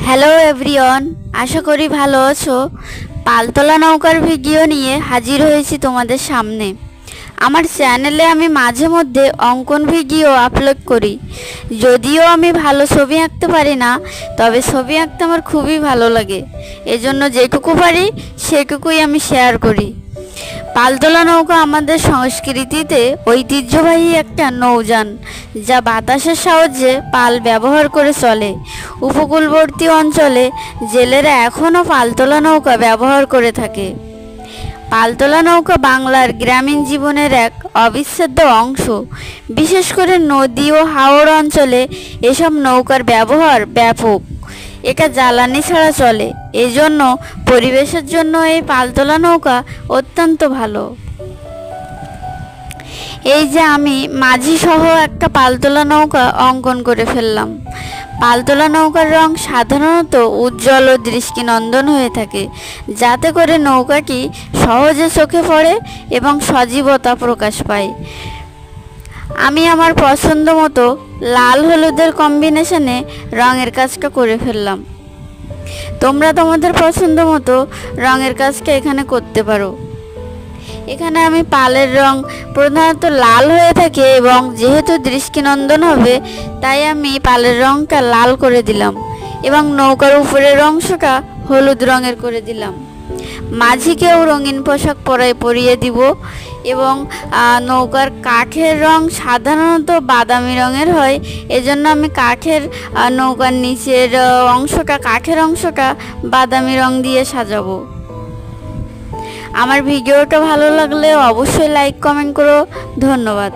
Hello everyone, আশা করি ভালো আছো। পালতোলা নৌকার ভিডিও নিয়ে হাজির হয়েছি তোমাদের সামনে। আমার চ্যানেলে আমি মাঝে মধ্যে অঙ্কন ভিডিও আপলোড করি। যদিও আমি ভালো ছবি আঁকতে পারি না, তবে ছবি আঁকতে আমার খুবই ভালো লাগে। এজন্য যেটুকু পারি সেটুকুই আমি শেয়ার করি। পালতোলা নৌকা আমাদের সংস্কৃতিতে ঐতিহ্যবাহী একটা নৌযান, যা বাতাসের সাহায্যে পাল ব্যবহার করে চলে। উপকূলবর্তী অঞ্চলে জেলেরা এখনও পালতোলা নৌকা ব্যবহার করে থাকে। পালতোলা নৌকা বাংলার গ্রামীণ জীবনের এক অবিচ্ছেদ্য অংশ। বিশেষ করে নদী ও হাওড় অঞ্চলে এসব নৌকার ব্যবহার ব্যাপক। এটা জ্বালানি ছাড়া চলে, এজন্য পরিবেশের জন্য এই পালতোলা নৌকা অত্যন্ত ভালো। এই যে আমি মাঝি সহ একটা পালতোলা নৌকা অঙ্কন করে ফেললাম। পালতোলা নৌকার রং সাধারণত উজ্জ্বল ও দৃষ্টিনন্দন হয়ে থাকে, যাতে করে নৌকাটি সহজে চোখে পড়ে এবং সজীবতা প্রকাশ পায়। আমি আমার পছন্দ মতো লাল হলুদের কম্বিনেশনে রঙের কাজটা করে ফেললাম। তোমরা তোমাদের পছন্দ মতো রঙের কাজটা এখানে করতে পারো। এখানে আমি পালের রং প্রধানত লাল হয়ে থাকে এবং যেহেতু দৃষ্টিনন্দন হবে, তাই আমি পালের রংটা লাল করে দিলাম এবং নৌকার উপরের অংশটা হলুদ রঙের করে দিলাম। মাঝিকেও রঙিন পোশাক পরিয়ে দিব এবং নৌকার কাঠের রং সাধারণত বাদামি রঙের হয়, এজন্য আমি নৌকার নিচের কাঠের অংশটা বাদামি রং দিয়ে সাজাবো। আমার ভিডিওটা ভালো লাগলে অবশ্যই লাইক কমেন্ট করো। ধন্যবাদ।